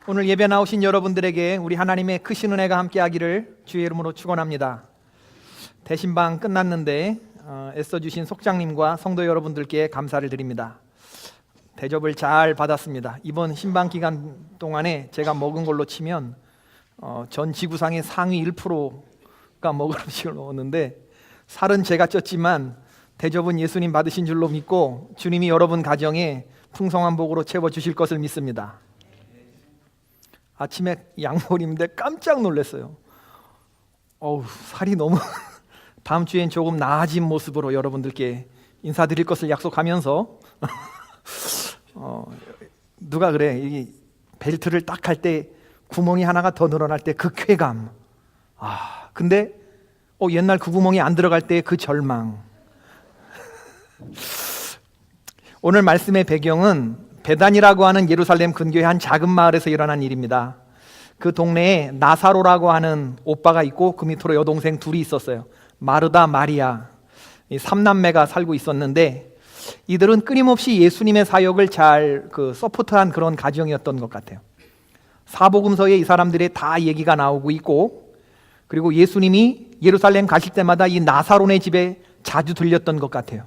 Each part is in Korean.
오늘 예배 나오신 여러분들에게 우리 하나님의 크신 은혜가 함께하기를 주의 이름으로 축원합니다. 대신방 끝났는데 애써주신 속장님과 성도 여러분들께 감사를 드립니다. 대접을 잘 받았습니다. 이번 신방 기간 동안에 제가 먹은 걸로 치면 전 지구상의 상위 1%가 먹을 음식을 먹었는데 살은 제가 쪘지만 대접은 예수님 받으신 줄로 믿고 주님이 여러분 가정에 풍성한 복으로 채워주실 것을 믿습니다. 아침에 양머리인데 깜짝 놀랐어요. 살이 너무 다음 주엔 조금 나아진 모습으로 여러분들께 인사드릴 것을 약속하면서 누가 그래, 이 벨트를 딱 할 때 구멍이 하나가 더 늘어날 때 그 쾌감, 근데 옛날 그 구멍이 안 들어갈 때 그 절망. 오늘 말씀의 배경은 베단이라고 하는 예루살렘 근교의 한 작은 마을에서 일어난 일입니다. 그 동네에 나사로라고 하는 오빠가 있고 그 밑으로 여동생 둘이 있었어요. 마르다, 마리아, 이 3남매가 살고 있었는데 이들은 끊임없이 예수님의 사역을 잘 서포트한 그런 가정이었던 것 같아요. 사복음서에 이 사람들의 다 얘기가 나오고 있고, 그리고 예수님이 예루살렘 가실 때마다 이 나사로네 집에 자주 들렸던 것 같아요.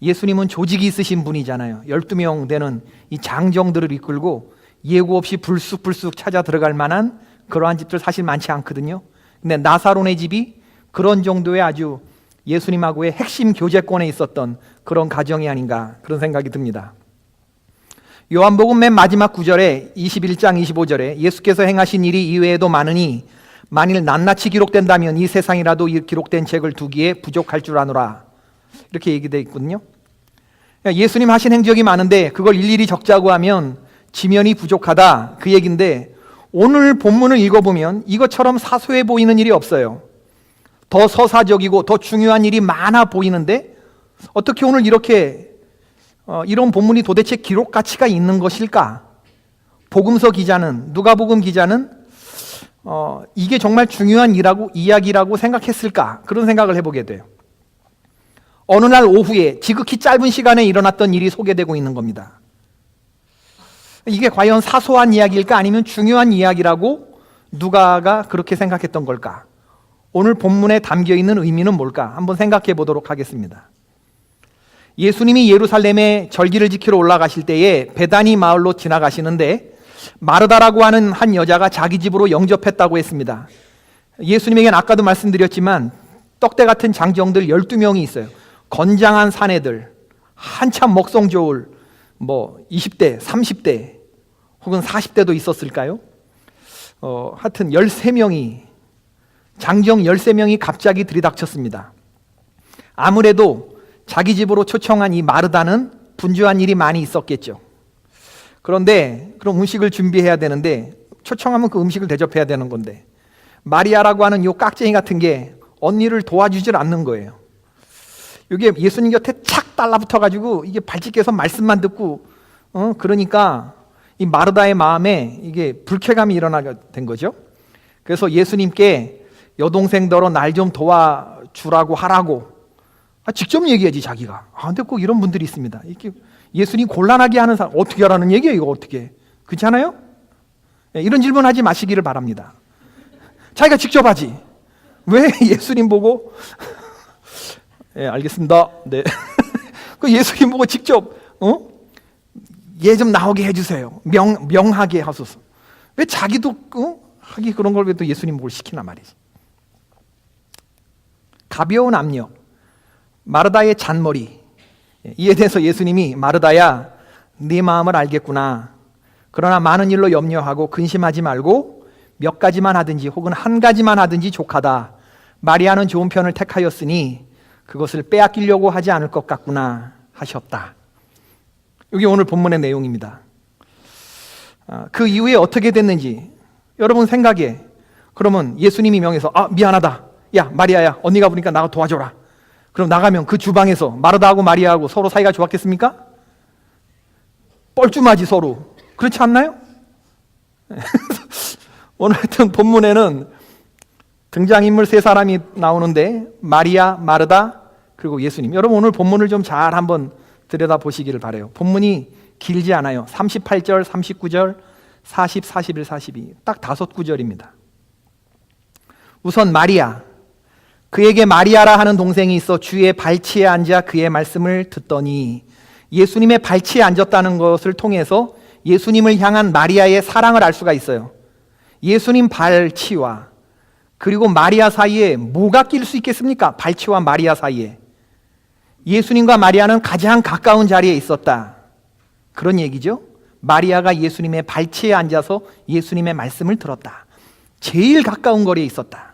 예수님은 조직이 있으신 분이잖아요. 12명 되는 이 장정들을 이끌고 예고 없이 불쑥불쑥 찾아 들어갈 만한 그러한 집들 사실 많지 않거든요. 근데 나사로네 집이 그런 정도의 아주 예수님하고의 핵심 교제권에 있었던 그런 가정이 아닌가, 그런 생각이 듭니다. 요한복음 맨 마지막 9절에 21장 25절에 예수께서 행하신 일이 이외에도 많으니 만일 낱낱이 기록된다면 이 세상이라도 이 기록된 책을 두기에 부족할 줄 아노라, 이렇게 얘기되어 있거든요. 예수님 하신 행적이 많은데 그걸 일일이 적자고 하면 지면이 부족하다, 그 얘기인데 오늘 본문을 읽어보면 이것처럼 사소해 보이는 일이 없어요. 더 서사적이고 더 중요한 일이 많아 보이는데 어떻게 오늘 이렇게 이런 본문이 도대체 기록 가치가 있는 것일까? 복음서 기자는, 누가복음 기자는 이게 정말 중요한 이야기라고 생각했을까? 그런 생각을 해보게 돼요. 어느 날 오후에 지극히 짧은 시간에 일어났던 일이 소개되고 있는 겁니다. 이게 과연 사소한 이야기일까? 아니면 중요한 이야기라고 누가가 그렇게 생각했던 걸까? 오늘 본문에 담겨있는 의미는 뭘까? 한번 생각해 보도록 하겠습니다. 예수님이 예루살렘에 절기를 지키러 올라가실 때에 베다니 마을로 지나가시는데 마르다라고 하는 한 여자가 자기 집으로 영접했다고 했습니다. 예수님에게는 아까도 말씀드렸지만 떡대 같은 장정들 12명이 있어요. 건장한 사내들, 한참 먹성 좋을 20대, 30대 혹은 40대도 있었을까요? 하여튼 13명이, 장정 13명이 갑자기 들이닥쳤습니다. 아무래도 자기 집으로 초청한 이 마르다는 분주한 일이 많이 있었겠죠. 그런데 그럼 음식을 준비해야 되는데, 초청하면 그 음식을 대접해야 되는 건데 마리아라고 하는 요 깍쟁이 같은 게 언니를 도와주질 않는 거예요. 이게 예수님 곁에 착 달라붙어가지고 이게 발짓해서 말씀만 듣고 그러니까 이 마르다의 마음에 이게 불쾌감이 일어나게 된 거죠. 그래서 예수님께 여동생더러 날 좀 도와주라고 하라고 직접 얘기하지 자기가. 근데 꼭 이런 분들이 있습니다. 이렇게 예수님 곤란하게 하는 사람 어떻게 하라는 얘기예요? 이거 어떻게? 그렇지 않아요? 이런 질문하지 마시기를 바랍니다. 자기가 직접 하지. 왜 예수님 보고 알겠습니다. 네. 그 예수님 보고 직접 얘 좀 나오게 해주세요. 명하게 하소서. 왜 자기도 하기 그런 걸 왜 또 예수님 보고 시키나 말이지. 가벼운 압력, 마르다의 잔머리. 이에 대해서 예수님이 마르다야, 네 마음을 알겠구나. 그러나 많은 일로 염려하고 근심하지 말고 몇 가지만 하든지 혹은 한 가지만 하든지 족하다. 마리아는 좋은 편을 택하였으니 그것을 빼앗기려고 하지 않을 것 같구나 하셨다. 이게 오늘 본문의 내용입니다. 그 이후에 어떻게 됐는지 여러분 생각에, 그러면 예수님이 명해서 미안하다, 야 마리아야 언니가 보니까 나가 도와줘라. 그럼 나가면 그 주방에서 마르다하고 마리아하고 서로 사이가 좋았겠습니까? 뻘쭘하지 서로. 그렇지 않나요? 오늘 하여튼 본문에는 등장인물 세 사람이 나오는데 마리아, 마르다, 그리고 예수님. 여러분 오늘 본문을 좀 잘 한번 들여다보시기를 바라요. 본문이 길지 않아요. 38절, 39절, 40, 41, 42. 딱 5구절입니다. 우선 마리아. 그에게 마리아라 하는 동생이 있어 주의 발치에 앉아 그의 말씀을 듣더니, 예수님의 발치에 앉았다는 것을 통해서 예수님을 향한 마리아의 사랑을 알 수가 있어요. 예수님 발치와 그리고 마리아 사이에 뭐가 낄 수 있겠습니까? 발치와 마리아 사이에. 예수님과 마리아는 가장 가까운 자리에 있었다. 그런 얘기죠. 마리아가 예수님의 발치에 앉아서 예수님의 말씀을 들었다. 제일 가까운 거리에 있었다.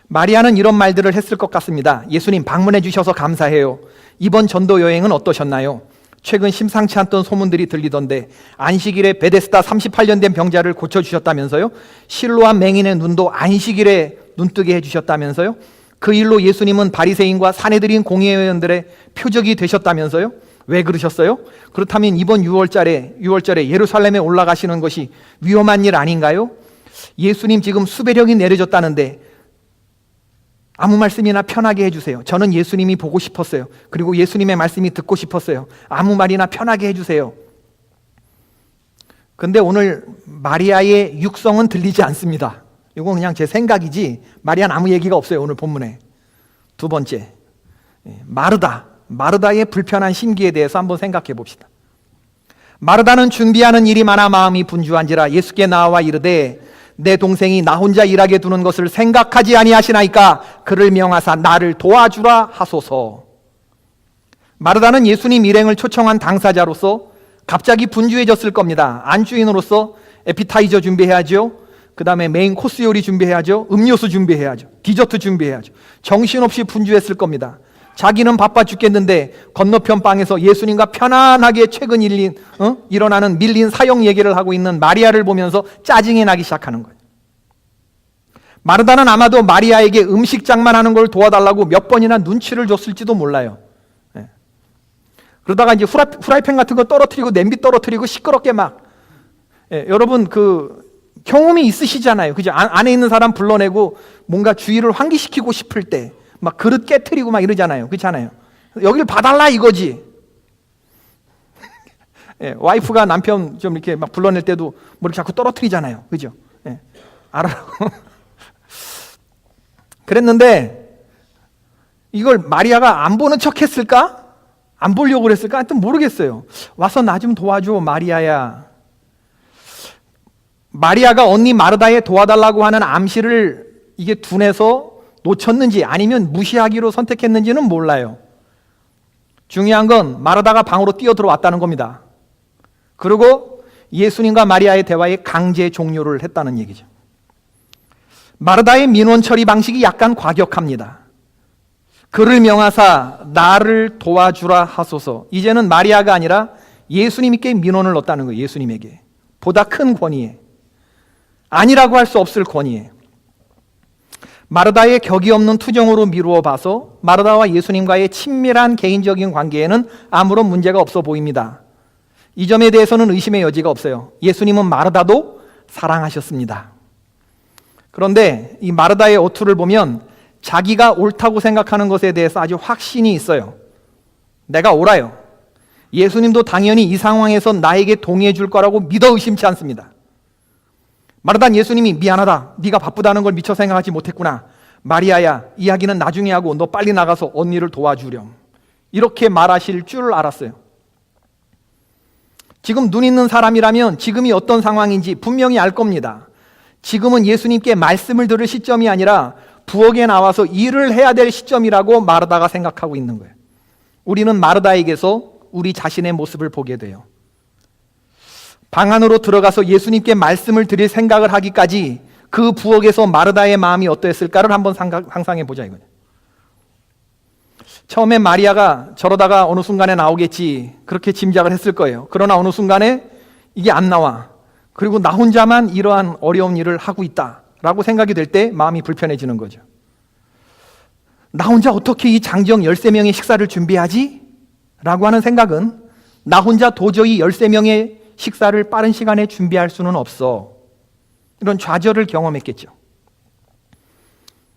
마리아는 이런 말들을 했을 것 같습니다. 예수님 방문해 주셔서 감사해요. 이번 전도 여행은 어떠셨나요? 최근 심상치 않던 소문들이 들리던데 안식일에 베데스다 38년 된 병자를 고쳐주셨다면서요? 실로암 맹인의 눈도 안식일에 눈뜨게 해주셨다면서요? 그 일로 예수님은 바리새인과 사내들인 공회의원들의 표적이 되셨다면서요? 왜 그러셨어요? 그렇다면 이번 6월절에 예루살렘에 올라가시는 것이 위험한 일 아닌가요? 예수님 지금 수배령이 내려졌다는데 아무 말씀이나 편하게 해주세요. 저는 예수님이 보고 싶었어요. 그리고 예수님의 말씀이 듣고 싶었어요. 아무 말이나 편하게 해주세요. 근데 오늘 마리아의 육성은 들리지 않습니다. 이건 그냥 제 생각이지 마리아는 아무 얘기가 없어요. 오늘 본문에. 두 번째, 마르다의 불편한 심기에 대해서 한번 생각해 봅시다. 마르다는 준비하는 일이 많아 마음이 분주한지라 예수께 나와 이르되 내 동생이 나 혼자 일하게 두는 것을 생각하지 아니하시나이까 그를 명하사 나를 도와주라 하소서. 마르다는 예수님 일행을 초청한 당사자로서 갑자기 분주해졌을 겁니다. 안주인으로서 에피타이저 준비해야죠. 그 다음에 메인 코스 요리 준비해야죠. 음료수 준비해야죠. 디저트 준비해야죠. 정신없이 분주했을 겁니다. 자기는 바빠 죽겠는데 건너편 방에서 예수님과 편안하게 최근 일어나는 밀린 사역 얘기를 하고 있는 마리아를 보면서 짜증이 나기 시작하는 거예요. 마르다는 아마도 마리아에게 음식 장만하는 걸 도와달라고 몇 번이나 눈치를 줬을지도 몰라요. 그러다가 이제 후라이팬 같은 거 떨어뜨리고 냄비 떨어뜨리고 시끄럽게 막 여러분 그 경험이 있으시잖아요. 그죠? 안에 있는 사람 불러내고 뭔가 주의를 환기시키고 싶을 때 막 그릇 깨트리고 막 이러잖아요. 그렇잖아요. 여길 봐달라 이거지. 와이프가 남편 좀 이렇게 막 불러낼 때도 뭐 이렇게 자꾸 떨어뜨리잖아요. 그죠? 알아라고. 그랬는데 이걸 마리아가 안 보는 척 했을까? 안 보려고 그랬을까? 하여튼 모르겠어요. 와서 나 좀 도와줘 마리아야. 마리아가 언니 마르다에 도와달라고 하는 암시를 이게 둔해서 놓쳤는지 아니면 무시하기로 선택했는지는 몰라요. 중요한 건 마르다가 방으로 뛰어 들어왔다는 겁니다. 그리고 예수님과 마리아의 대화에 강제 종료를 했다는 얘기죠. 마르다의 민원 처리 방식이 약간 과격합니다. 그를 명하사 나를 도와주라 하소서. 이제는 마리아가 아니라 예수님께 민원을 넣었다는 거예요. 예수님에게. 보다 큰 권위에. 아니라고 할 수 없을 권위에. 마르다의 격이 없는 투정으로 미루어 봐서 마르다와 예수님과의 친밀한 개인적인 관계에는 아무런 문제가 없어 보입니다. 이 점에 대해서는 의심의 여지가 없어요. 예수님은 마르다도 사랑하셨습니다. 그런데 이 마르다의 어투를 보면 자기가 옳다고 생각하는 것에 대해서 아주 확신이 있어요. 내가 옳아요. 예수님도 당연히 이 상황에서 나에게 동의해 줄 거라고 믿어 의심치 않습니다. 마르다는 예수님이 미안하다. 네가 바쁘다는 걸 미처 생각하지 못했구나. 마리아야, 이야기는 나중에 하고 너 빨리 나가서 언니를 도와주렴. 이렇게 말하실 줄 알았어요. 지금 눈 있는 사람이라면 지금이 어떤 상황인지 분명히 알 겁니다. 지금은 예수님께 말씀을 들을 시점이 아니라 부엌에 나와서 일을 해야 될 시점이라고 마르다가 생각하고 있는 거예요. 우리는 마르다에게서 우리 자신의 모습을 보게 돼요. 방 안으로 들어가서 예수님께 말씀을 드릴 생각을 하기까지 그 부엌에서 마르다의 마음이 어떠했을까를 한번 상상해 보자 이거예요. 처음에 마리아가 저러다가 어느 순간에 나오겠지 그렇게 짐작을 했을 거예요. 그러나 어느 순간에 이게 안 나와. 그리고 나 혼자만 이러한 어려운 일을 하고 있다라고 생각이 될 때 마음이 불편해지는 거죠. 나 혼자 어떻게 이 장정 13명의 식사를 준비하지? 라고 하는 생각은 나 혼자 도저히 13명의 식사를 빠른 시간에 준비할 수는 없어. 이런 좌절을 경험했겠죠.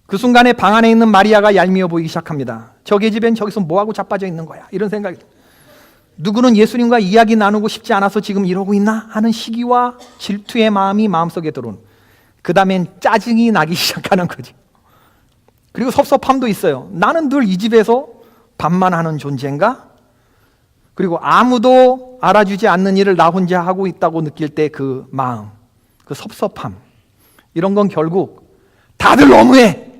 그 순간에 방 안에 있는 마리아가 얄미워 보이기 시작합니다. 저기 집엔 저기서 뭐하고 자빠져 있는 거야. 이런 생각이. 누구는 예수님과 이야기 나누고 싶지 않아서 지금 이러고 있나 하는 시기와 질투의 마음이 마음속에 들어오는, 그 다음엔 짜증이 나기 시작하는 거지. 그리고 섭섭함도 있어요. 나는 늘 이 집에서 밥만 하는 존재인가? 그리고 아무도 알아주지 않는 일을 나 혼자 하고 있다고 느낄 때 그 마음, 그 섭섭함, 이런 건 결국 다들 너무해!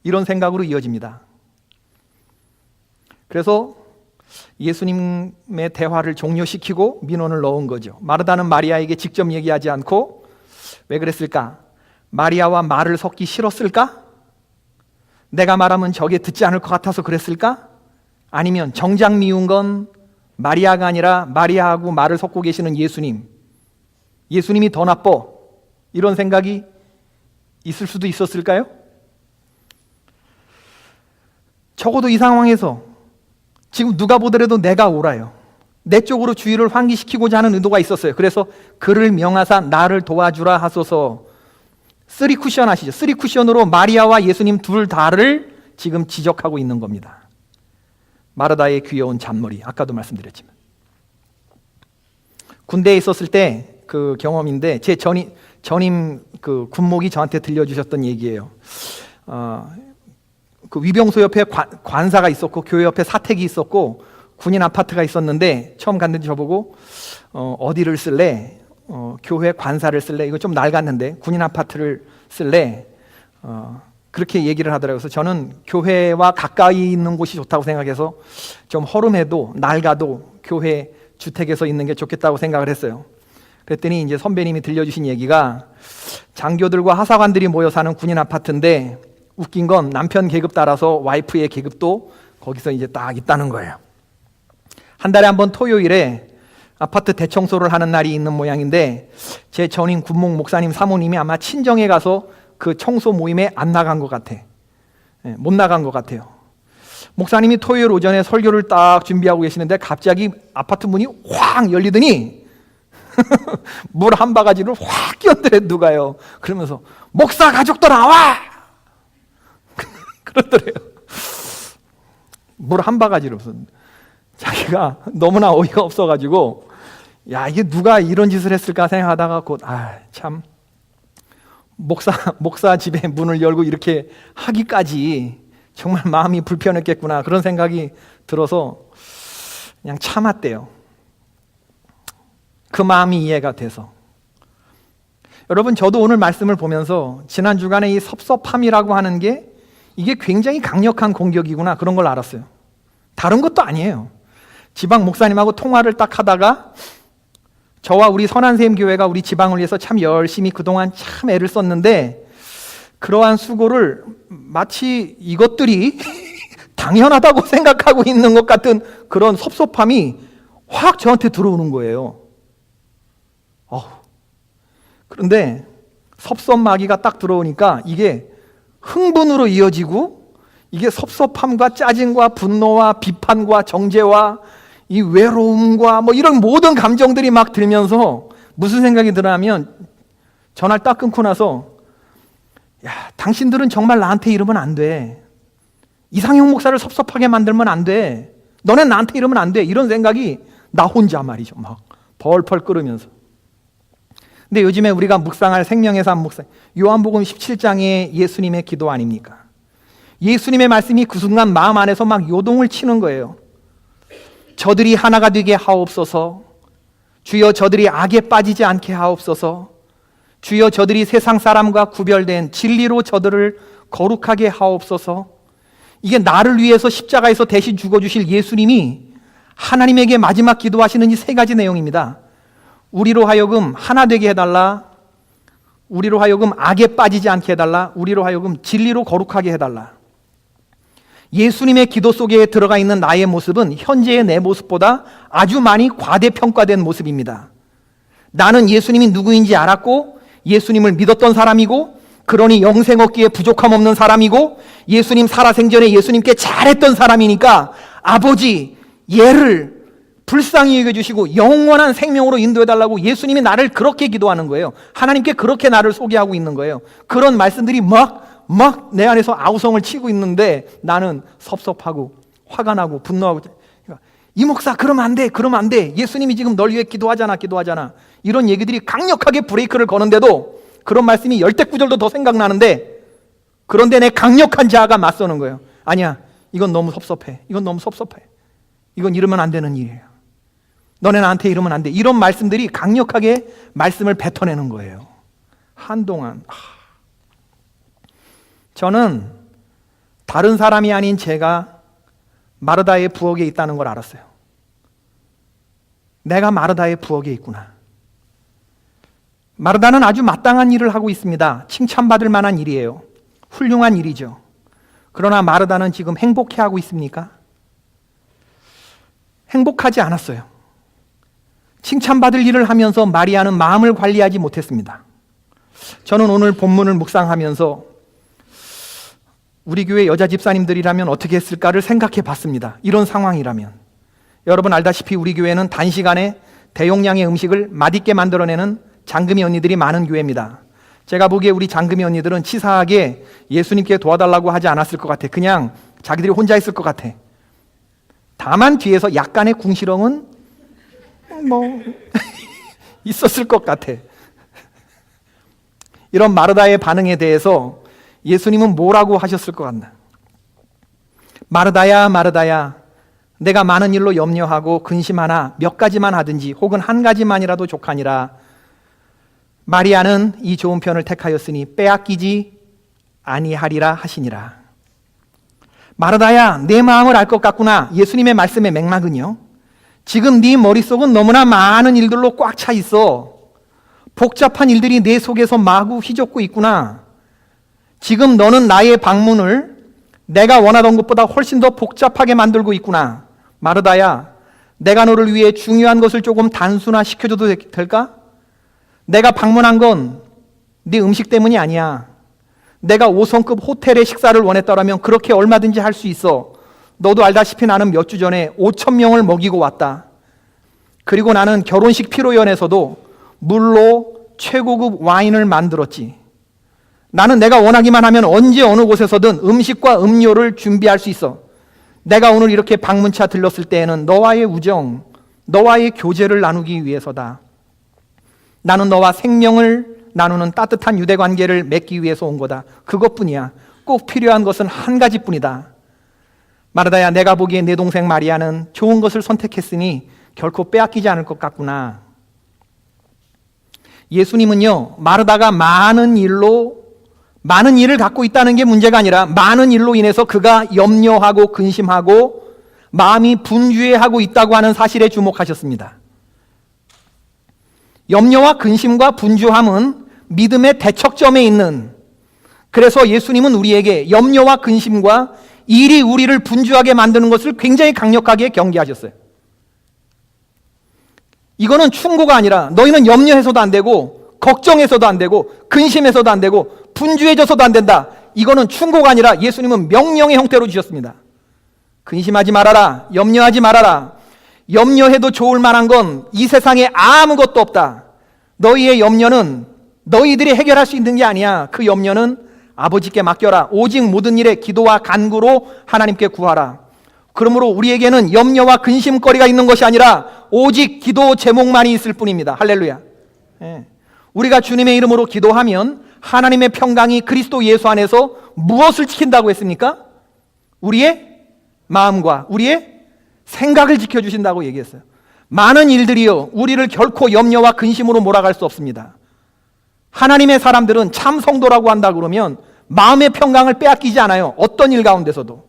이런 생각으로 이어집니다. 그래서 예수님의 대화를 종료시키고 민원을 넣은 거죠. 마르다는 마리아에게 직접 얘기하지 않고, 왜 그랬을까? 마리아와 말을 섞기 싫었을까? 내가 말하면 저게 듣지 않을 것 같아서 그랬을까? 아니면 정작 미운 건 마리아가 아니라 마리아하고 말을 섞고 계시는 예수님이 더 나빠, 이런 생각이 있을 수도 있었을까요? 적어도 이 상황에서 지금 누가 보더라도 내가 옳아요, 내 쪽으로 주의를 환기시키고자 하는 의도가 있었어요. 그래서 그를 명하사 나를 도와주라 하소서. 3쿠션 아시죠? 3쿠션으로 마리아와 예수님 둘 다를 지금 지적하고 있는 겁니다. 마르다의 귀여운 잔머리, 아까도 말씀드렸지만, 군대에 있었을 때 그 경험인데, 제 전임 그 군목이 저한테 들려주셨던 얘기예요. 그 위병소 옆에 관사가 있었고, 교회 옆에 사택이 있었고, 군인 아파트가 있었는데, 처음 갔는데 저보고 어디를 쓸래? 교회 관사를 쓸래? 이거 좀 낡았는데 군인 아파트를 쓸래? 그렇게 얘기를 하더라고요. 그래서 저는 교회와 가까이 있는 곳이 좋다고 생각해서 좀 허름해도 낡아도 교회 주택에서 있는 게 좋겠다고 생각을 했어요. 그랬더니 이제 선배님이 들려주신 얘기가, 장교들과 하사관들이 모여 사는 군인 아파트인데, 웃긴 건 남편 계급 따라서 와이프의 계급도 거기서 이제 딱 있다는 거예요. 한 달에 한 번 토요일에 아파트 대청소를 하는 날이 있는 모양인데, 제 전임 군목 목사님 사모님이 아마 친정에 가서 그 청소 모임에 안 나간 것 같아. 못 나간 것 같아요. 목사님이 토요일 오전에 설교를 딱 준비하고 계시는데 갑자기 아파트 문이 확 열리더니 물 한 바가지를 확 끼얹더래, 누가요. 그러면서 목사 가족도 나와! 그러더래요. 물 한 바가지로. 자기가 너무나 어이가 없어가지고, 야, 이게 누가 이런 짓을 했을까 생각하다가 곧, 참, 목사 집에 문을 열고 이렇게 하기까지 정말 마음이 불편했겠구나, 그런 생각이 들어서 그냥 참았대요. 그 마음이 이해가 돼서. 여러분, 저도 오늘 말씀을 보면서 지난 주간에 이 섭섭함이라고 하는 게 이게 굉장히 강력한 공격이구나, 그런 걸 알았어요. 다른 것도 아니에요. 지방 목사님하고 통화를 딱 하다가, 저와 우리 선한샘 교회가 우리 지방을 위해서 참 열심히 그동안 참 애를 썼는데, 그러한 수고를 마치 이것들이 당연하다고 생각하고 있는 것 같은 그런 섭섭함이 확 저한테 들어오는 거예요. 그런데 섭섭마귀가 딱 들어오니까 이게 흥분으로 이어지고, 이게 섭섭함과 짜증과 분노와 비판과 정죄와 이 외로움과 뭐 이런 모든 감정들이 막 들면서 무슨 생각이 드냐면, 전화를 딱 끊고 나서, 야, 당신들은 정말 나한테 이러면 안 돼. 이상형 목사를 섭섭하게 만들면 안 돼. 너네 나한테 이러면 안 돼. 이런 생각이 나 혼자 말이죠. 막 벌벌 끓으면서. 근데 요즘에 우리가 묵상할 생명의 삶 묵상, 요한복음 17장의 예수님의 기도 아닙니까? 예수님의 말씀이 그 순간 마음 안에서 막 요동을 치는 거예요. 저들이 하나가 되게 하옵소서. 주여, 저들이 악에 빠지지 않게 하옵소서. 주여, 저들이 세상 사람과 구별된 진리로 저들을 거룩하게 하옵소서. 이게 나를 위해서 십자가에서 대신 죽어주실 예수님이 하나님에게 마지막 기도하시는 이 세 가지 내용입니다. 우리로 하여금 하나 되게 해달라. 우리로 하여금 악에 빠지지 않게 해달라. 우리로 하여금 진리로 거룩하게 해달라. 예수님의 기도 속에 들어가 있는 나의 모습은 현재의 내 모습보다 아주 많이 과대평가된 모습입니다. 나는 예수님이 누구인지 알았고, 예수님을 믿었던 사람이고, 그러니 영생 얻기에 부족함 없는 사람이고, 예수님 살아생전에 예수님께 잘했던 사람이니까 아버지, 얘를 불쌍히 여겨주시고 영원한 생명으로 인도해달라고 예수님이 나를 그렇게 기도하는 거예요. 하나님께 그렇게 나를 소개하고 있는 거예요. 그런 말씀들이 막 내 안에서 아우성을 치고 있는데 나는 섭섭하고 화가 나고 분노하고, 그러니까 이 목사 그러면 안 돼, 그러면 안 돼. 예수님이 지금 널 위해 기도하잖아. 이런 얘기들이 강력하게 브레이크를 거는데도 그런 말씀이 열대구절도 더 생각나는데, 그런데 내 강력한 자아가 맞서는 거예요. 아니야, 이건 너무 섭섭해. 이건 이러면 안 되는 일이에요. 너네 나한테 이러면 안 돼. 이런 말씀들이 강력하게 말씀을 뱉어내는 거예요. 한동안 저는 다른 사람이 아닌 제가 마르다의 부엌에 있다는 걸 알았어요. 내가 마르다의 부엌에 있구나. 마르다는 아주 마땅한 일을 하고 있습니다. 칭찬받을 만한 일이에요. 훌륭한 일이죠. 그러나 마르다는 지금 행복해하고 있습니까? 행복하지 않았어요. 칭찬받을 일을 하면서 마리아는 마음을 관리하지 못했습니다. 저는 오늘 본문을 묵상하면서 우리 교회 여자 집사님들이라면 어떻게 했을까를 생각해 봤습니다. 이런 상황이라면. 여러분 알다시피 우리 교회는 단시간에 대용량의 음식을 맛있게 만들어내는 장금이 언니들이 많은 교회입니다. 제가 보기에 우리 장금이 언니들은 치사하게 예수님께 도와달라고 하지 않았을 것 같아. 그냥 자기들이 혼자 있을 것 같아. 다만 뒤에서 약간의 궁시렁은 있었을 것 같아. 이런 마르다의 반응에 대해서 예수님은 뭐라고 하셨을 것 같나? 마르다야, 마르다야, 내가 많은 일로 염려하고 근심하나 몇 가지만 하든지 혹은 한 가지만이라도 족하니라. 마리아는 이 좋은 편을 택하였으니 빼앗기지 아니하리라 하시니라. 마르다야, 내 마음을 알 것 같구나. 예수님의 말씀의 맥락은요, 지금 네 머릿속은 너무나 많은 일들로 꽉 차 있어. 복잡한 일들이 내 속에서 마구 휘젓고 있구나. 지금 너는 나의 방문을 내가 원하던 것보다 훨씬 더 복잡하게 만들고 있구나. 마르다야, 내가 너를 위해 중요한 것을 조금 단순화시켜줘도 될까? 내가 방문한 건 네 음식 때문이 아니야. 내가 5성급 호텔의 식사를 원했더라면 그렇게 얼마든지 할 수 있어. 너도 알다시피 나는 몇 주 전에 5,000명을 먹이고 왔다. 그리고 나는 결혼식 피로연에서도 물로 최고급 와인을 만들었지. 나는 내가 원하기만 하면 언제 어느 곳에서든 음식과 음료를 준비할 수 있어. 내가 오늘 이렇게 방문차 들렀을 때에는 너와의 우정, 너와의 교제를 나누기 위해서다. 나는 너와 생명을 나누는 따뜻한 유대관계를 맺기 위해서 온 거다. 그것뿐이야. 꼭 필요한 것은 한 가지뿐이다. 마르다야, 내가 보기에 내 동생 마리아는 좋은 것을 선택했으니 결코 빼앗기지 않을 것 같구나. 예수님은요, 마르다가 많은 일을 갖고 있다는 게 문제가 아니라 많은 일로 인해서 그가 염려하고 근심하고 마음이 분주해하고 있다고 하는 사실에 주목하셨습니다. 염려와 근심과 분주함은 믿음의 대척점에 있는, 그래서 예수님은 우리에게 염려와 근심과 일이 우리를 분주하게 만드는 것을 굉장히 강력하게 경계하셨어요. 이거는 충고가 아니라 너희는 염려해서도 안 되고 걱정해서도 안 되고 근심해서도 안 되고 분주해져서도 안 된다. 이거는 충고가 아니라 예수님은 명령의 형태로 주셨습니다. 근심하지 말아라. 염려하지 말아라. 염려해도 좋을 만한 건 이 세상에 아무것도 없다. 너희의 염려는 너희들이 해결할 수 있는 게 아니야. 그 염려는 아버지께 맡겨라. 오직 모든 일에 기도와 간구로 하나님께 구하라. 그러므로 우리에게는 염려와 근심거리가 있는 것이 아니라 오직 기도 제목만이 있을 뿐입니다. 할렐루야. 우리가 주님의 이름으로 기도하면 하나님의 평강이 그리스도 예수 안에서 무엇을 지킨다고 했습니까? 우리의 마음과 우리의 생각을 지켜주신다고 얘기했어요. 많은 일들이요, 우리를 결코 염려와 근심으로 몰아갈 수 없습니다. 하나님의 사람들은 참 성도라고 한다 그러면 마음의 평강을 빼앗기지 않아요. 어떤 일 가운데서도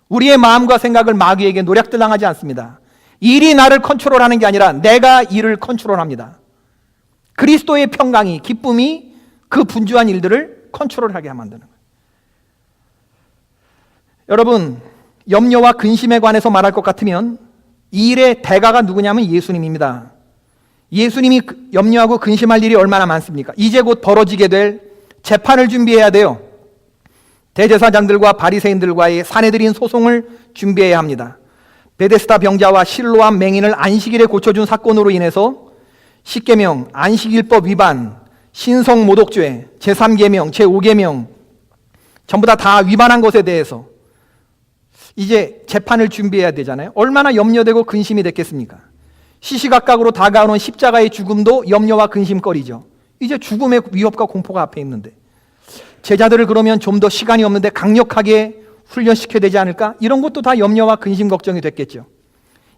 우리의 마음과 생각을 마귀에게 노략들당하지 않습니다. 일이 나를 컨트롤하는 게 아니라 내가 일을 컨트롤합니다. 그리스도의 평강이, 기쁨이 그 분주한 일들을 컨트롤하게 만드는 거예요. 여러분, 염려와 근심에 관해서 말할 것 같으면 이 일의 대가가 누구냐면 예수님입니다. 예수님이 염려하고 근심할 일이 얼마나 많습니까? 이제 곧 벌어지게 될 재판을 준비해야 돼요. 대제사장들과 바리새인들과의 사내들인 소송을 준비해야 합니다. 베데스다 병자와 실로암 맹인을 안식일에 고쳐준 사건으로 인해서 십계명, 안식일법 위반, 신성모독죄, 제3계명, 제5계명 전부 다 위반한 것에 대해서 이제 재판을 준비해야 되잖아요. 얼마나 염려되고 근심이 됐겠습니까? 시시각각으로 다가오는 십자가의 죽음도 염려와 근심거리죠. 이제 죽음의 위협과 공포가 앞에 있는데 제자들을 그러면 좀 더 시간이 없는데 강력하게 훈련시켜야 되지 않을까? 이런 것도 다 염려와 근심 걱정이 됐겠죠.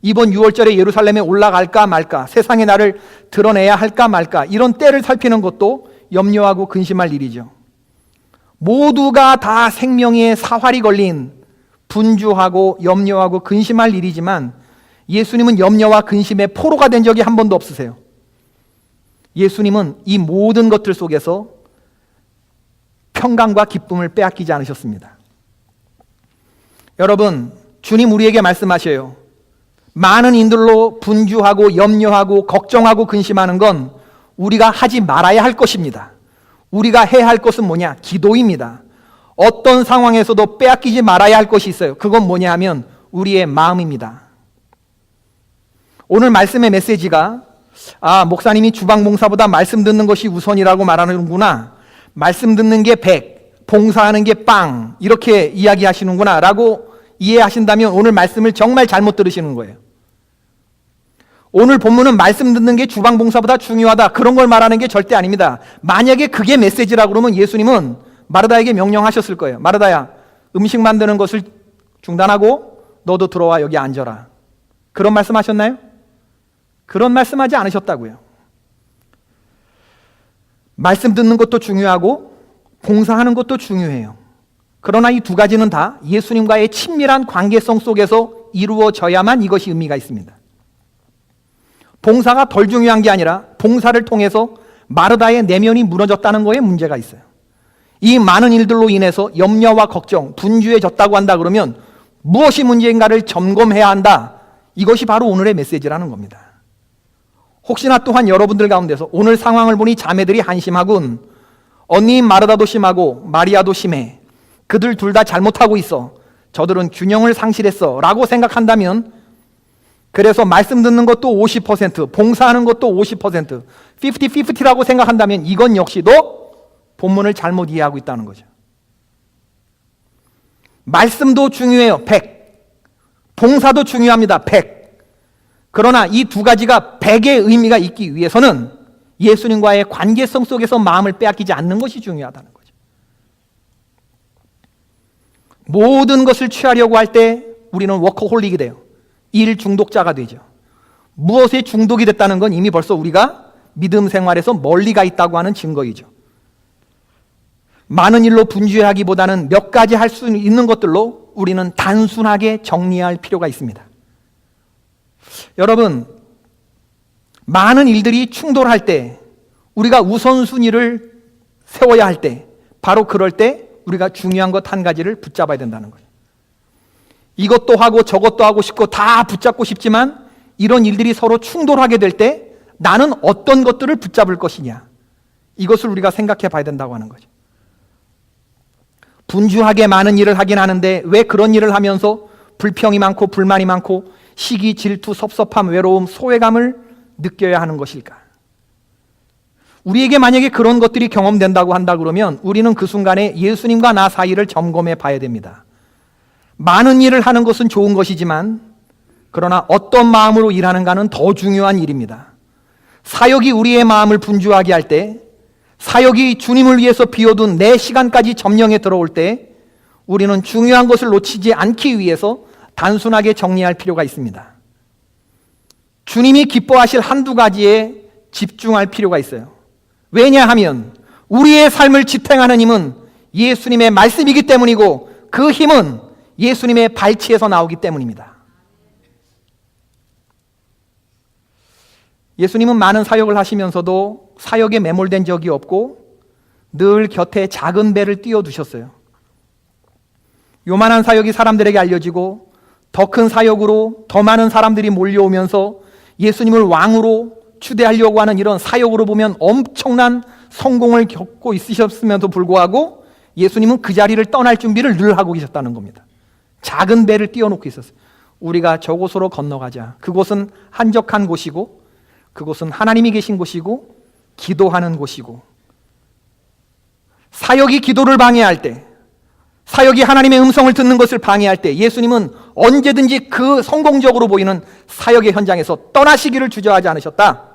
이번 6월절에 예루살렘에 올라갈까 말까, 세상에 나를 드러내야 할까 말까, 이런 때를 살피는 것도 염려하고 근심할 일이죠. 모두가 다 생명에 사활이 걸린 분주하고 염려하고 근심할 일이지만 예수님은 염려와 근심의 포로가 된 적이 한 번도 없으세요. 예수님은 이 모든 것들 속에서 평강과 기쁨을 빼앗기지 않으셨습니다. 여러분, 주님 우리에게 말씀하셔요. 많은 인들로 분주하고 염려하고 걱정하고 근심하는 건 우리가 하지 말아야 할 것입니다. 우리가 해야 할 것은 뭐냐? 기도입니다. 어떤 상황에서도 빼앗기지 말아야 할 것이 있어요. 그건 뭐냐 하면 우리의 마음입니다. 오늘 말씀의 메시지가 목사님이 주방봉사보다 말씀 듣는 것이 우선이라고 말하는구나, 말씀 듣는 게 100, 봉사하는 게 빵, 이렇게 이야기하시는구나 라고 이해하신다면 오늘 말씀을 정말 잘못 들으시는 거예요. 오늘 본문은 말씀 듣는 게 주방봉사보다 중요하다, 그런 걸 말하는 게 절대 아닙니다. 만약에 그게 메시지라고 그러면 예수님은 마르다에게 명령하셨을 거예요. 마르다야, 음식 만드는 것을 중단하고 너도 들어와 여기 앉아라. 그런 말씀 하셨나요? 그런 말씀하지 않으셨다고요. 말씀 듣는 것도 중요하고 봉사하는 것도 중요해요. 그러나 이 두 가지는 다 예수님과의 친밀한 관계성 속에서 이루어져야만 이것이 의미가 있습니다. 봉사가 덜 중요한 게 아니라 봉사를 통해서 마르다의 내면이 무너졌다는 거에 문제가 있어요. 이 많은 일들로 인해서 염려와 걱정, 분주해졌다고 한다 그러면 무엇이 문제인가를 점검해야 한다. 이것이 바로 오늘의 메시지라는 겁니다. 혹시나 또한 여러분들 가운데서 오늘 상황을 보니 자매들이 한심하군, 언니인 마르다도 심하고 마리아도 심해, 그들 둘 다 잘못하고 있어, 저들은 균형을 상실했어 라고 생각한다면, 그래서 말씀 듣는 것도 50%, 봉사하는 것도 50%, 50-50라고 생각한다면 이건 역시도 본문을 잘못 이해하고 있다는 거죠. 말씀도 중요해요, 100. 봉사도 중요합니다, 100. 그러나 이 두 가지가 100의 의미가 있기 위해서는 예수님과의 관계성 속에서 마음을 빼앗기지 않는 것이 중요하다는 거죠. 모든 것을 취하려고 할 때 우리는 워커홀릭이 돼요. 일 중독자가 되죠. 무엇에 중독이 됐다는 건 이미 벌써 우리가 믿음 생활에서 멀리 가 있다고 하는 증거이죠. 많은 일로 분주하기보다는 몇 가지 할 수 있는 것들로 우리는 단순하게 정리할 필요가 있습니다. 여러분, 많은 일들이 충돌할 때, 우리가 우선순위를 세워야 할 때, 바로 그럴 때 우리가 중요한 것 한 가지를 붙잡아야 된다는 거예요. 이것도 하고 저것도 하고 싶고 다 붙잡고 싶지만 이런 일들이 서로 충돌하게 될 때 나는 어떤 것들을 붙잡을 것이냐, 이것을 우리가 생각해 봐야 된다고 하는 거죠. 분주하게 많은 일을 하긴 하는데 왜 그런 일을 하면서 불평이 많고 불만이 많고 시기, 질투, 섭섭함, 외로움, 소외감을 느껴야 하는 것일까? 우리에게 만약에 그런 것들이 경험된다고 한다 그러면 우리는 그 순간에 예수님과 나 사이를 점검해 봐야 됩니다. 많은 일을 하는 것은 좋은 것이지만 그러나 어떤 마음으로 일하는가는 더 중요한 일입니다. 사역이 우리의 마음을 분주하게 할 때, 사역이 주님을 위해서 비워둔 내 시간까지 점령에 들어올 때 우리는 중요한 것을 놓치지 않기 위해서 단순하게 정리할 필요가 있습니다. 주님이 기뻐하실 한두 가지에 집중할 필요가 있어요. 왜냐하면 우리의 삶을 지탱하는 힘은 예수님의 말씀이기 때문이고 그 힘은 예수님의 발치에서 나오기 때문입니다. 예수님은 많은 사역을 하시면서도 사역에 매몰된 적이 없고 늘 곁에 작은 배를 띄워두셨어요. 요만한 사역이 사람들에게 알려지고 더 큰 사역으로 더 많은 사람들이 몰려오면서 예수님을 왕으로 추대하려고 하는 이런 사역으로 보면 엄청난 성공을 겪고 있으셨음에도 불구하고 예수님은 그 자리를 떠날 준비를 늘 하고 계셨다는 겁니다. 작은 배를 띄워놓고 있었어요. 우리가 저곳으로 건너가자. 그곳은 한적한 곳이고 그곳은 하나님이 계신 곳이고 기도하는 곳이고, 사역이 기도를 방해할 때, 사역이 하나님의 음성을 듣는 것을 방해할 때 예수님은 언제든지 그 성공적으로 보이는 사역의 현장에서 떠나시기를 주저하지 않으셨다.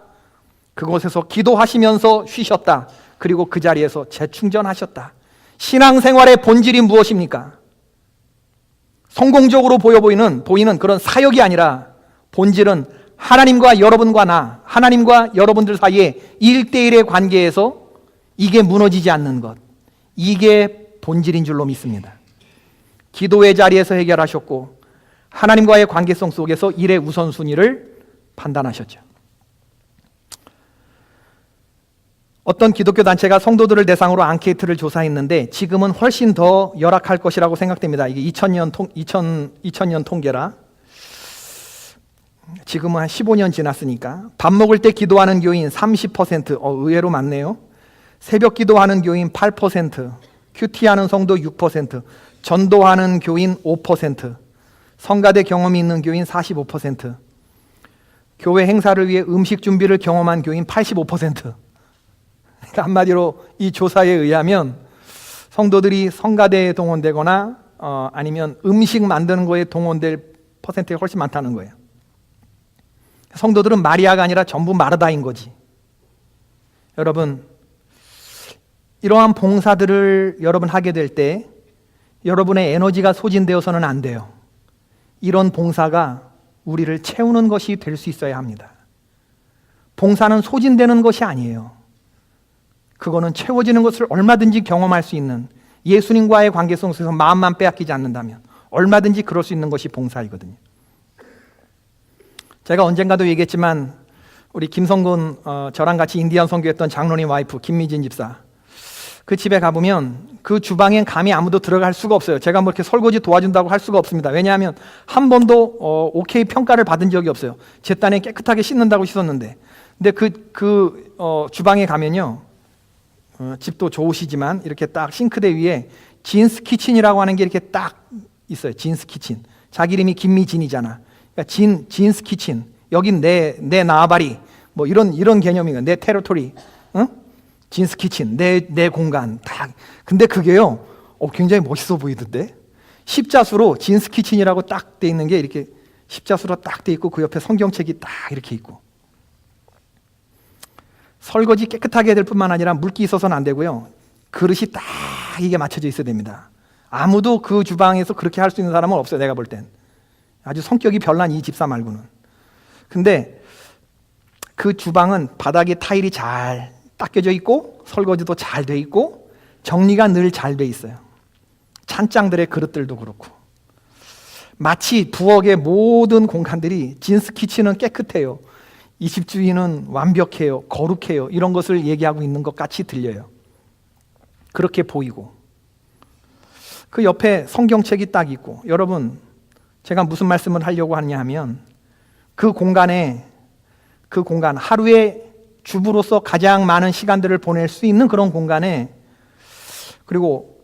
그곳에서 기도하시면서 쉬셨다. 그리고 그 자리에서 재충전하셨다. 신앙생활의 본질이 무엇입니까? 성공적으로 보이는 그런 사역이 아니라 본질은 하나님과 여러분과 나, 하나님과 여러분들 사이의 1대1의 관계에서 이게 무너지지 않는 것, 이게 본질인 줄로 믿습니다. 기도의 자리에서 해결하셨고 하나님과의 관계성 속에서 일의 우선순위를 판단하셨죠. 어떤 기독교 단체가 성도들을 대상으로 앙케이트를 조사했는데 지금은 훨씬 더 열악할 것이라고 생각됩니다. 이게 2000년 통계라 지금은 한 15년 지났으니까 밥 먹을 때 기도하는 교인 30%, 의외로 많네요. 새벽 기도하는 교인 8%, 큐티하는 성도 6%, 전도하는 교인 5%, 성가대 경험이 있는 교인 45%, 교회 행사를 위해 음식 준비를 경험한 교인 85%. 그러니까 한마디로 이 조사에 의하면 성도들이 성가대에 동원되거나 아니면 음식 만드는 거에 동원될 퍼센트가 훨씬 많다는 거예요. 성도들은 마리아가 아니라 전부 마르다인 거지. 여러분, 이러한 봉사들을 여러분 하게 될 때 여러분의 에너지가 소진되어서는 안 돼요. 이런 봉사가 우리를 채우는 것이 될 수 있어야 합니다. 봉사는 소진되는 것이 아니에요. 그거는 채워지는 것을 얼마든지 경험할 수 있는, 예수님과의 관계성 속에서 마음만 빼앗기지 않는다면 얼마든지 그럴 수 있는 것이 봉사이거든요. 제가 언젠가도 얘기했지만 우리 김성근 저랑 같이 인디안 선교했던 장로님 와이프 김미진 집사, 그 집에 가보면 그 주방엔 감히 아무도 들어갈 수가 없어요. 제가 뭐 이렇게 설거지 도와준다고 할 수가 없습니다. 왜냐하면 한 번도 오케이 평가를 받은 적이 없어요. 제 딴에 깨끗하게 씻는다고 씻었는데, 근데 주방에 가면요, 집도 좋으시지만 이렇게 딱 싱크대 위에 진스 키친이라고 하는 게 이렇게 딱 있어요. 진스 키친. 자기 이름이 김미진이잖아. 그러니까 진스 키친. 여긴 내 나아바리. 뭐 이런 개념인가. 내 테리토리. 응? 진스 키친. 내 공간. 딱. 근데 그게요, 굉장히 멋있어 보이던데. 십자수로 진스 키친이라고 딱 돼 있는 게 이렇게 십자수로 딱 돼 있고 그 옆에 성경책이 딱 이렇게 있고. 설거지 깨끗하게 해야 될 뿐만 아니라 물기 있어서는 안 되고요. 그릇이 딱 이게 맞춰져 있어야 됩니다. 아무도 그 주방에서 그렇게 할 수 있는 사람은 없어요. 내가 볼 땐. 아주 성격이 별난 이 집사 말고는. 근데 그 주방은 바닥에 타일이 잘 닦여져 있고 설거지도 잘 돼 있고 정리가 늘 잘 돼 있어요. 찬장들의 그릇들도 그렇고. 마치 부엌의 모든 공간들이 진스 키친은 깨끗해요. 이 집 주인은 완벽해요. 거룩해요. 이런 것을 얘기하고 있는 것 같이 들려요. 그렇게 보이고. 그 옆에 성경책이 딱 있고. 여러분, 제가 무슨 말씀을 하려고 하냐 하면 그 공간, 하루에 주부로서 가장 많은 시간들을 보낼 수 있는 그런 공간에, 그리고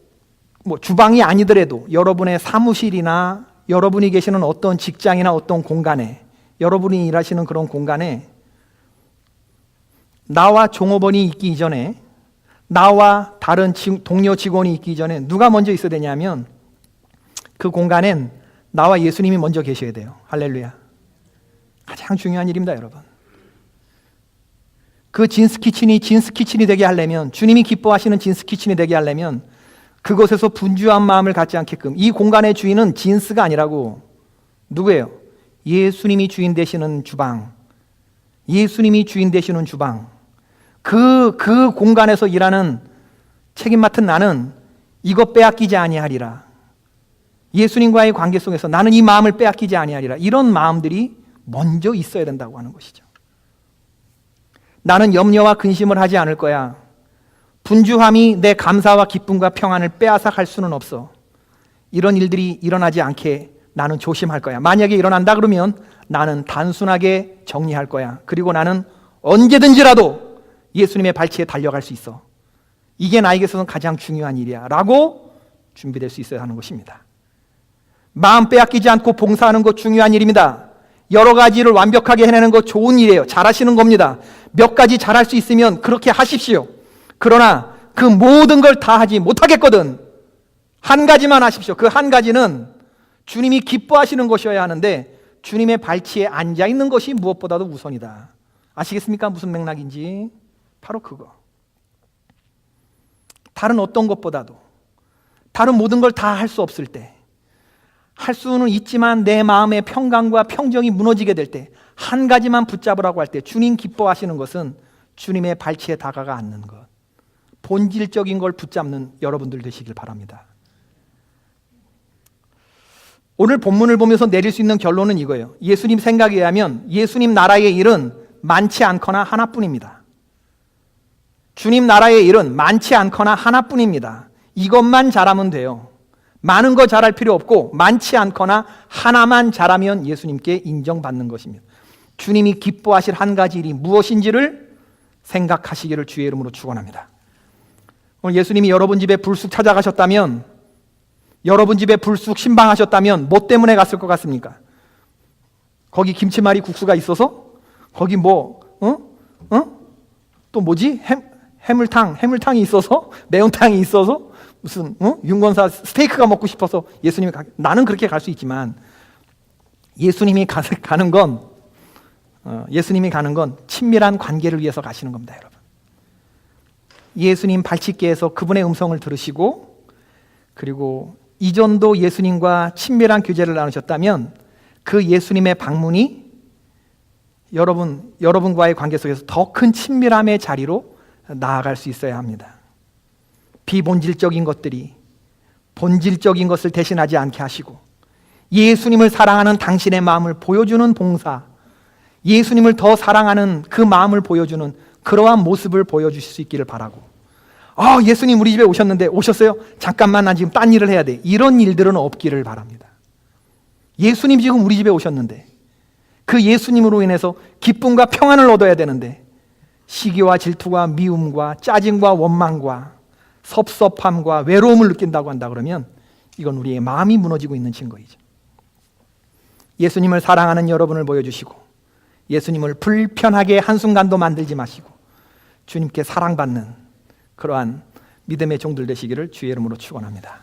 뭐 주방이 아니더라도 여러분의 사무실이나 여러분이 계시는 어떤 직장이나 어떤 공간에, 여러분이 일하시는 그런 공간에 나와 종업원이 있기 이전에, 나와 다른 동료 직원이 있기 전에 누가 먼저 있어야 되냐면 그 공간엔 나와 예수님이 먼저 계셔야 돼요. 할렐루야. 가장 중요한 일입니다, 여러분. 그 진스 키친이 되게 하려면, 주님이 기뻐하시는 진스 키친이 되게 하려면 그곳에서 분주한 마음을 갖지 않게끔, 이 공간의 주인은 진스가 아니라고, 누구예요? 예수님이 주인 되시는 주방. 예수님이 주인 되시는 주방. 그 공간에서 일하는 책임 맡은 나는 이것 빼앗기지 아니하리라. 예수님과의 관계 속에서 나는 이 마음을 빼앗기지 아니하리라. 이런 마음들이 먼저 있어야 된다고 하는 것이죠. 나는 염려와 근심을 하지 않을 거야. 분주함이 내 감사와 기쁨과 평안을 빼앗아 갈 수는 없어. 이런 일들이 일어나지 않게 나는 조심할 거야. 만약에 일어난다 그러면 나는 단순하게 정리할 거야. 그리고 나는 언제든지라도 예수님의 발치에 달려갈 수 있어. 이게 나에게서는 가장 중요한 일이야 라고 준비될 수 있어야 하는 것입니다. 마음 빼앗기지 않고 봉사하는 것 중요한 일입니다. 여러 가지를 완벽하게 해내는 것 좋은 일이에요. 잘하시는 겁니다. 몇 가지 잘할 수 있으면 그렇게 하십시오. 그러나 그 모든 걸 다 하지 못하겠거든, 한 가지만 하십시오. 그 한 가지는 주님이 기뻐하시는 것이어야 하는데 주님의 발치에 앉아 있는 것이 무엇보다도 우선이다. 아시겠습니까? 무슨 맥락인지. 바로 그거. 다른 어떤 것보다도, 다른 모든 걸 다 할 수 없을 때, 할 수는 있지만 내 마음의 평강과 평정이 무너지게 될 때, 한 가지만 붙잡으라고 할 때 주님 기뻐하시는 것은 주님의 발치에 다가가 앉는 것, 본질적인 걸 붙잡는 여러분들 되시길 바랍니다. 오늘 본문을 보면서 내릴 수 있는 결론은 이거예요. 예수님 생각에 의하면 예수님 나라의 일은 많지 않거나 하나뿐입니다. 주님 나라의 일은 많지 않거나 하나뿐입니다. 이것만 잘하면 돼요. 많은 거 잘할 필요 없고 많지 않거나 하나만 잘하면 예수님께 인정받는 것입니다. 주님이 기뻐하실 한 가지 일이 무엇인지를 생각하시기를 주의 이름으로 축원합니다. 오늘 예수님이 여러분 집에 불쑥 찾아가셨다면, 여러분 집에 불쑥 신방하셨다면 뭐 때문에 갔을 것 같습니까? 거기 김치말이 국수가 있어서? 거기 또 뭐지? 해물탕이 있어서? 매운탕이 있어서? 무슨 윤건사 스테이크가 먹고 싶어서 나는 그렇게 갈 수 있지만 예수님이 가는 건 친밀한 관계를 위해서 가시는 겁니다, 여러분. 예수님 발치께에서 그분의 음성을 들으시고, 그리고 이전도 예수님과 친밀한 교제를 나누셨다면 그 예수님의 방문이 여러분과의 관계 속에서 더 큰 친밀함의 자리로 나아갈 수 있어야 합니다. 비본질적인 것들이 본질적인 것을 대신하지 않게 하시고, 예수님을 사랑하는 당신의 마음을 보여주는 봉사, 예수님을 더 사랑하는 그 마음을 보여주는 그러한 모습을 보여주실 수 있기를 바라고, 예수님 우리 집에 오셨는데, 오셨어요? 잠깐만 나 지금 딴 일을 해야 돼, 이런 일들은 없기를 바랍니다. 예수님 지금 우리 집에 오셨는데 그 예수님으로 인해서 기쁨과 평안을 얻어야 되는데 시기와 질투와 미움과 짜증과 원망과 섭섭함과 외로움을 느낀다고 한다 그러면 이건 우리의 마음이 무너지고 있는 증거이죠. 예수님을 사랑하는 여러분을 보여주시고, 예수님을 불편하게 한순간도 만들지 마시고 주님께 사랑받는 그러한 믿음의 종들 되시기를 주의 이름으로 축원합니다.